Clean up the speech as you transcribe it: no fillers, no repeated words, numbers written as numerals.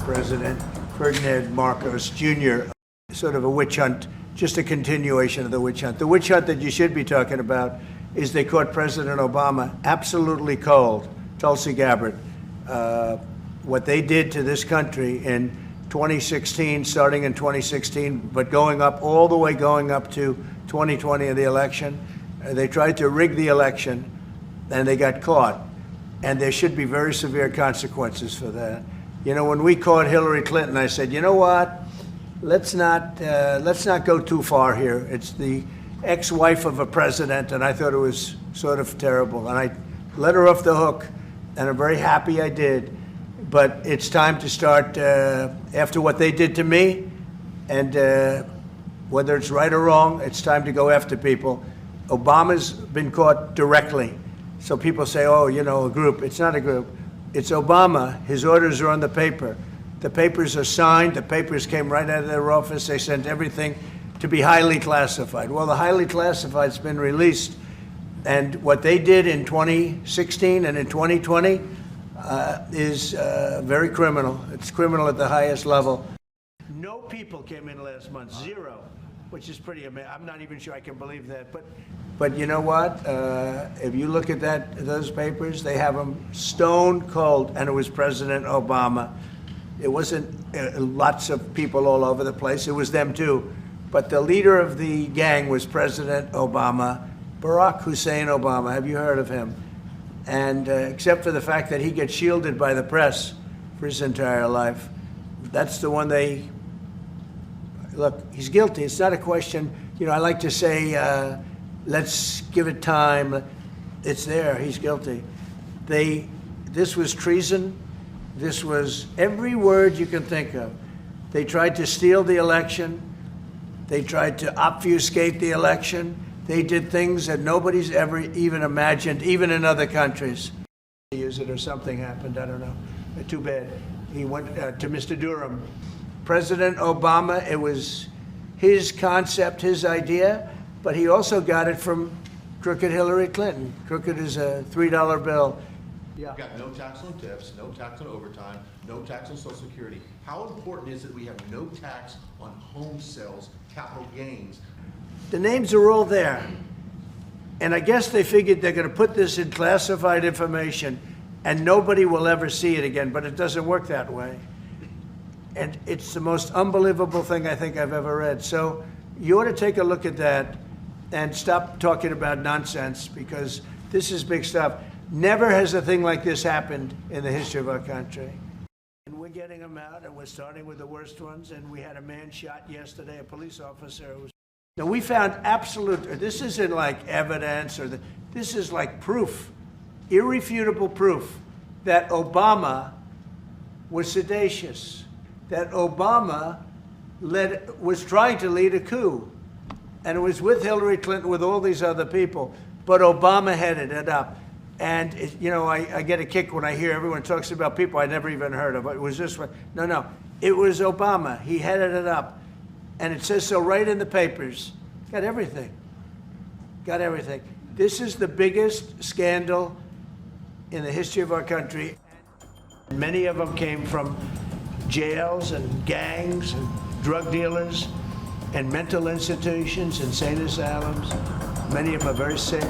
President Ferdinand Marcos Jr., sort of a witch hunt, just a continuation of the witch hunt. The witch hunt that you should be talking about is they caught President Obama absolutely cold, Tulsi Gabbard. What they did to this country in 2016, starting in 2016, but going up all the way going up to 2020 in the election. They tried to rig the election, and they got caught. And there should be very severe consequences for that. You know, when we caught Hillary Clinton, I said, you know what? Let's not go too far here. It's the ex-wife of a president, and I thought it was sort of terrible. And I let her off the hook, and I'm very happy I did. But it's time to start, after what they did to me, and whether it's right or wrong, it's time to go after people. Obama's been caught directly. So people say, oh, you know, a group. It's not a group. It's Obama. His orders are on the paper. The papers are signed. The papers came right out of their office. They sent everything to be highly classified. Well, the highly classified's been released. And what they did in 2016 and in 2020 is very criminal. It's criminal at the highest level. No people came in last month, zero, which is pretty amazing. I'm not even sure I can believe that. But you know what? If you look at those papers, they have them stone cold, and it was President Obama. It wasn't lots of people all over the place. It was them too. But the leader of the gang was President Obama, Barack Hussein Obama. Have you heard of him? And except for the fact that he gets shielded by the press for his entire life, that's the one they, look, he's guilty. It's not a question, you know, I like to say, let's give it time. It's there, he's guilty. This was treason. This was every word you can think of. They tried to steal the election. They tried to obfuscate the election. They did things that nobody's ever even imagined, even in other countries. Use it or something happened, I don't know. Too bad. He went to Mr. Durham. President Obama, it was his concept, his idea, but he also got it from crooked Hillary Clinton. Crooked is a $3 bill. Yeah. We've got no tax on tips, no tax on overtime, no tax on Social Security. How important is it we have no tax on home sales, capital gains? The names are all there. And I guess they figured they're going to put this in classified information and nobody will ever see it again, but it doesn't work that way. And it's the most unbelievable thing I think I've ever read. So you ought to take a look at that and stop talking about nonsense, because this is big stuff. Never has a thing like this happened in the history of our country. And we're getting them out, and we're starting with the worst ones. And we had a man shot yesterday, a police officer who was. Now, we found absolute, this isn't like evidence, this is like proof, irrefutable proof that Obama was seditious, that Obama was trying to lead a coup, and it was with Hillary Clinton, with all these other people, but Obama headed it up. And, you know, I get a kick when I hear everyone talks about people I never even heard of. It was this one. No, it was Obama. He headed it up. And it says so right in the papers. Got everything. Got everything. This is the biggest scandal in the history of our country. Many of them came from jails and gangs and drug dealers and mental institutions, insane asylums. Many of them are very sick.